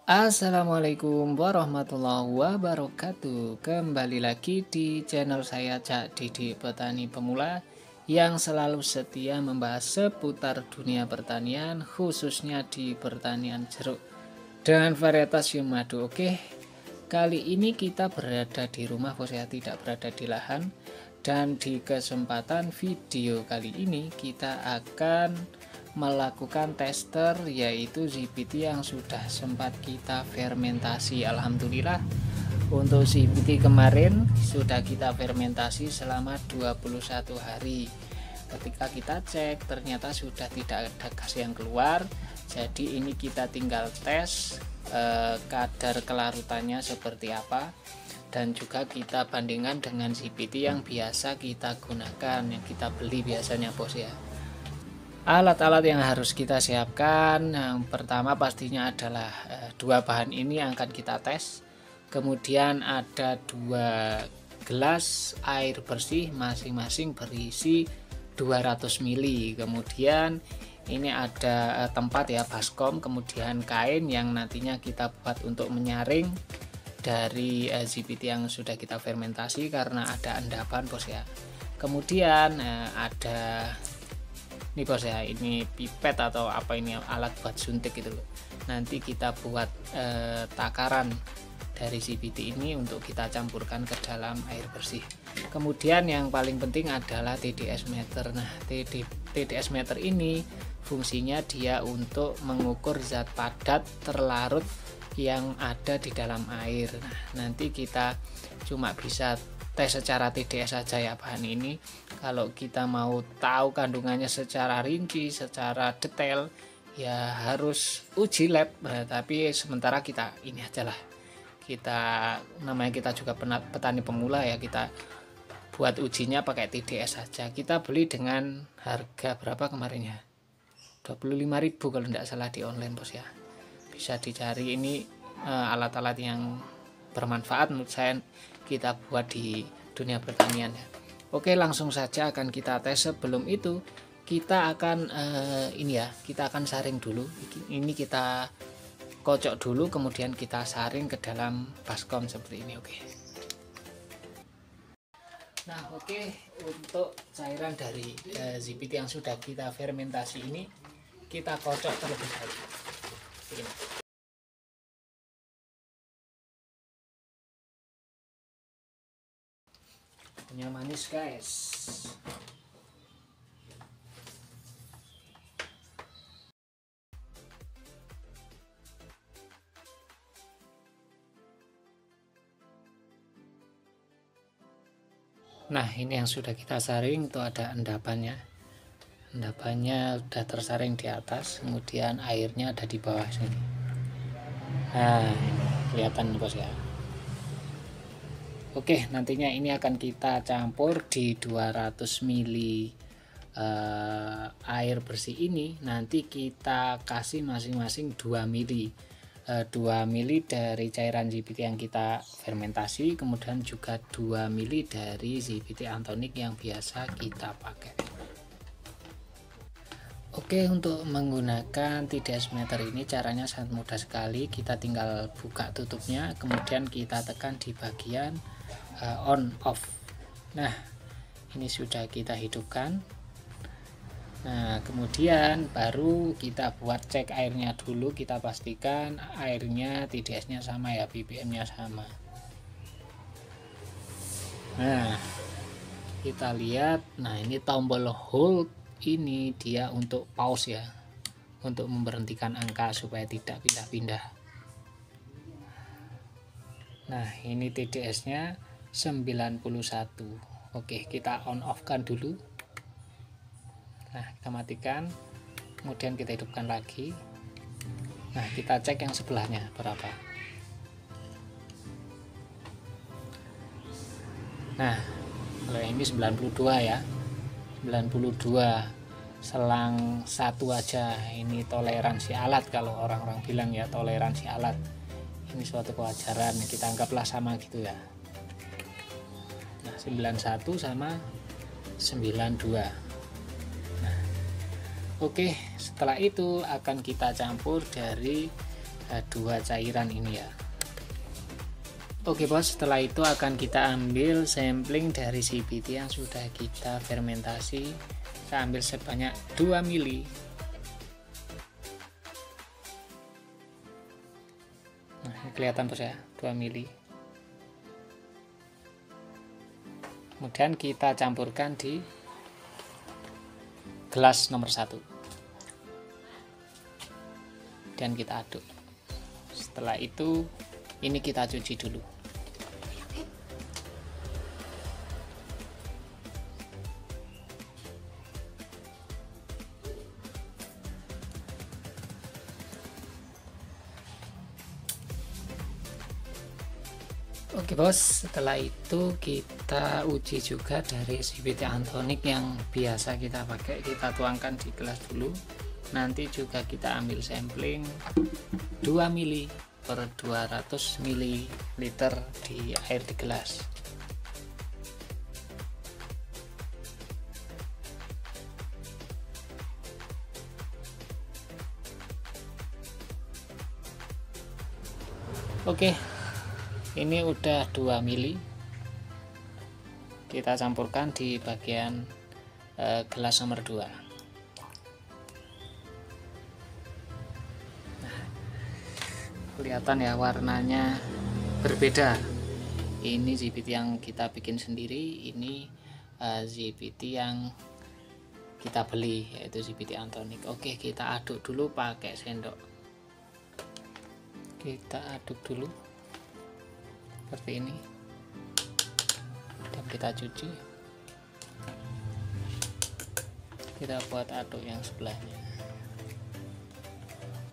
Assalamualaikum warahmatullahi wabarakatuh. Kembali lagi di channel saya Cak Didi Petani Pemula yang selalu setia membahas seputar dunia pertanian, khususnya di pertanian jeruk dengan varietas siung madu. Oke, kali ini kita berada di rumah, bos ya, tidak berada di lahan. Dan di kesempatan video kali ini kita akan melakukan tester, yaitu ZPT yang sudah sempat kita fermentasi. Alhamdulillah untuk ZPT kemarin sudah kita fermentasi selama 21 hari. Ketika kita cek ternyata sudah tidak ada gas yang keluar, jadi ini kita tinggal tes kadar kelarutannya seperti apa, dan juga kita bandingkan dengan ZPT yang biasa kita gunakan, yang kita beli biasanya, bos ya. Alat-alat yang harus kita siapkan, yang pertama pastinya adalah dua bahan ini yang akan kita tes. Kemudian ada 2 gelas air bersih, masing-masing berisi 200 ml. Kemudian ini ada tempat ya, baskom, kemudian kain yang nantinya kita buat untuk menyaring dari ZPT yang sudah kita fermentasi karena ada endapan, bos ya. Kemudian ada ini, bos ya, ini pipet atau apa ini, alat buat suntik gitu loh. Nanti kita buat takaran dari ZPT ini untuk kita campurkan ke dalam air bersih. Kemudian yang paling penting adalah TDS meter. Nah, TDS meter ini fungsinya dia untuk mengukur zat padat terlarut yang ada di dalam air. Nah, nanti kita cuma bisa tes secara TDS saja ya bahan ini. Kalau kita mau tahu kandungannya secara rinci, secara detail, ya harus uji lab. Tapi sementara kita ini aja lah, kita namanya kita juga petani pemula ya, kita buat ujinya pakai TDS saja. Kita beli dengan harga berapa kemarin ya, 25.000 kalau tidak salah di online, bos ya. Bisa dicari, ini alat-alat yang bermanfaat menurut saya kita buat di dunia pertanian ya. Oke, langsung saja akan kita tes. Sebelum itu kita akan ini ya, kita akan saring dulu. Ini kita kocok dulu, kemudian kita saring ke dalam baskom seperti ini. Oke. Nah, oke, untuk cairan dari ZPT yang sudah kita fermentasi ini kita kocok terlebih dahulu. Ini. Punya manis, guys. Nah, ini yang sudah kita saring, itu ada endapannya. Endapannya sudah tersaring di atas, kemudian airnya ada di bawah sini. Nah, kelihatan, bos ya. Oke, nantinya ini akan kita campur di 200 ml air bersih ini. Nanti kita kasih masing-masing 2 ml. 2 ml dari cairan ZPT yang kita fermentasi, kemudian juga 2 ml dari ZPT antonik yang biasa kita pakai. Oke, untuk menggunakan TDS meter ini caranya sangat mudah sekali. Kita tinggal buka tutupnya, kemudian kita tekan di bagian on off. Nah, ini sudah kita hidupkan. Nah, kemudian baru kita buat cek airnya dulu, kita pastikan airnya TDS-nya sama ya, ppm-nya sama. Nah, kita lihat, nah ini tombol hold ini dia untuk pause ya, untuk memberhentikan angka supaya tidak pindah-pindah. Nah, ini TDS-nya 91. Oke, kita on off kan dulu. Nah, kita matikan, kemudian kita hidupkan lagi. Nah, kita cek yang sebelahnya berapa. Nah, kalau ini 92 ya, 92 selang 1 aja. Ini toleransi alat, kalau orang-orang bilang ya, toleransi alat. Ini suatu kewajaran, kita anggaplah sama gitu ya. Nah, 91 sama 92. Nah, oke, setelah itu akan kita campur dari dua cairan ini ya. Oke bos, setelah itu akan kita ambil sampling dari CBT yang sudah kita fermentasi. Saya ambil sebanyak 2 mili. Nah, ini kelihatan bos ya, 2 mili. Kemudian kita campurkan di gelas nomor 1 dan kita aduk. Setelah itu ini kita cuci dulu. Oke bos, setelah itu kita uji juga dari CBT Anthonic yang biasa kita pakai. Kita tuangkan di gelas dulu. Nanti juga kita ambil sampling 2 mili per 200 ml di air di gelas. Oke, ini udah 2 mili. Kita campurkan di bagian gelas nomor 2. Kelihatan ya warnanya berbeda. Ini CBT yang kita bikin sendiri, ini CBT yang kita beli, yaitu CBT Anthonic. Oke, kita aduk dulu pakai sendok. Kita aduk dulu seperti ini dan kita cuci. Kita buat aduk yang sebelahnya.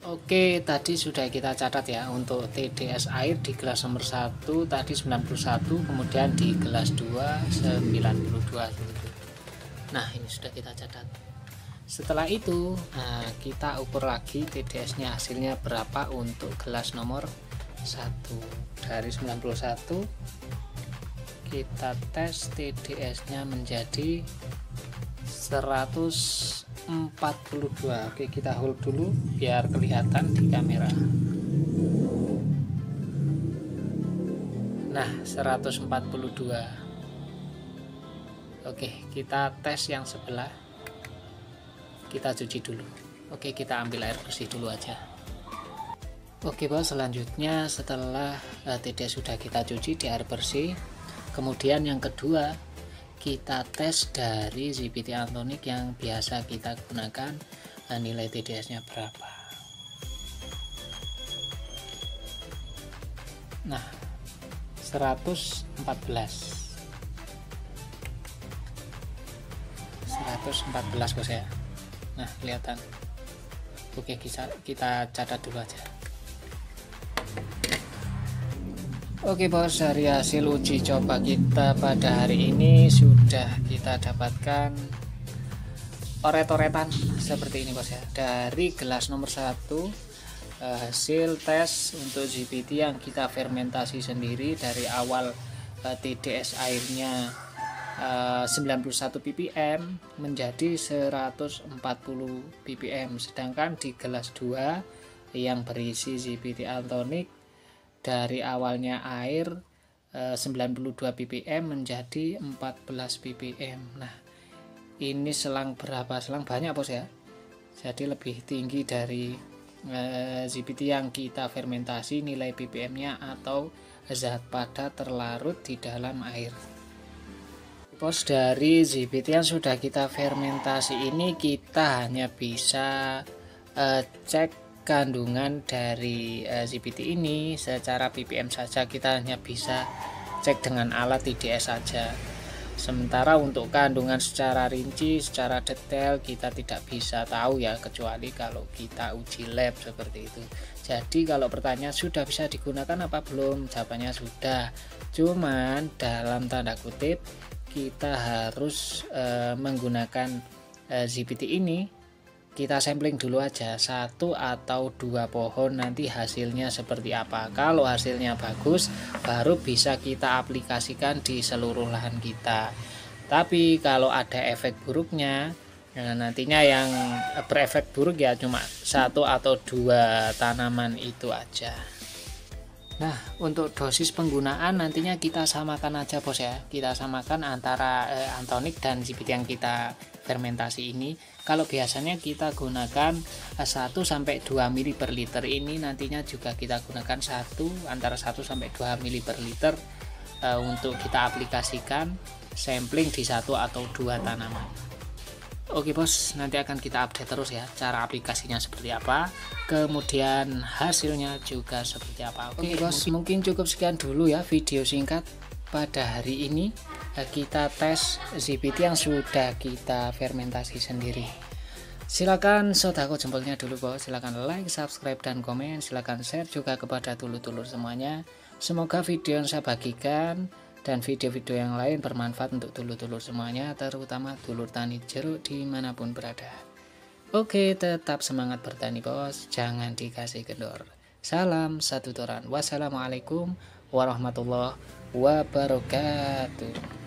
Oke, tadi sudah kita catat ya, untuk TDS air di gelas nomor 1 tadi 91, kemudian di gelas 2 92. Nah, ini sudah kita catat. Setelah itu kita ukur lagi TDS nya hasilnya berapa untuk gelas nomor 1. Dari 91 kita tes TDS nya menjadi 142. Oke, kita hold dulu biar kelihatan di kamera. Nah, 142. Oke, kita tes yang sebelah. Kita cuci dulu. Oke, kita ambil air bersih dulu aja. Oke bos, selanjutnya setelah TDS sudah kita cuci di air bersih, kemudian yang kedua kita tes dari CBT Anthonic yang biasa kita gunakan, nilai TDS nya berapa. Nah, 114 bos ya. Nah, kelihatan. Oke, kita catat dulu aja. Oke bos, dari hasil uji coba kita pada hari ini sudah kita dapatkan oret-oretan seperti ini bos ya. Dari gelas nomor 1 hasil tes untuk CBT yang kita fermentasi sendiri dari awal, TDS airnya 91 ppm menjadi 140 ppm, sedangkan di gelas 2 yang berisi CBT Anthonic dari awalnya air 92 ppm menjadi 14 ppm. Nah, ini selang berapa? Selang banyak bos ya. Jadi lebih tinggi dari CBT yang kita fermentasi nilai ppm nya atau zat padat terlarut di dalam air. Bos, dari CBT yang sudah kita fermentasi ini kita hanya bisa cek kandungan dari CBT ini secara ppm saja. Kita hanya bisa cek dengan alat TDS saja. Sementara untuk kandungan secara rinci, secara detail kita tidak bisa tahu ya, kecuali kalau kita uji lab seperti itu. Jadi kalau pertanyaan sudah bisa digunakan apa belum, jawabannya sudah. Cuman dalam tanda kutip kita harus menggunakan CBT ini, kita sampling dulu aja 1 atau 2 pohon, nanti hasilnya seperti apa. Kalau hasilnya bagus baru bisa kita aplikasikan di seluruh lahan kita. Tapi kalau ada efek buruknya, Nah, nantinya yang berefek buruk ya cuma 1 atau 2 tanaman itu aja. Nah, untuk dosis penggunaan nantinya kita samakan aja bos ya. Kita samakan antara antonik dan zibit yang kita fermentasi ini. Kalau biasanya kita gunakan 1 sampai 2 ml per liter, ini nantinya juga kita gunakan antara 1 sampai 2 ml per liter untuk kita aplikasikan sampling di 1 atau 2 tanaman. Oke bos, nanti akan kita update terus ya cara aplikasinya seperti apa, kemudian hasilnya juga seperti apa. Oke bos, mungkin cukup sekian dulu ya video singkat pada hari ini. Kita tes ZPT yang sudah kita fermentasi sendiri. Silakan sodako jempolnya dulu bos, silakan like, subscribe, dan komen, silakan share juga kepada dulur-dulur semuanya. Semoga video yang saya bagikan dan video-video yang lain bermanfaat untuk dulur-dulur semuanya, terutama dulur tani jeruk dimanapun berada. Oke, tetap semangat bertani bos, jangan dikasih kendor. Salam satu toran. Wassalamualaikum warahmatullahi wabarakatuh.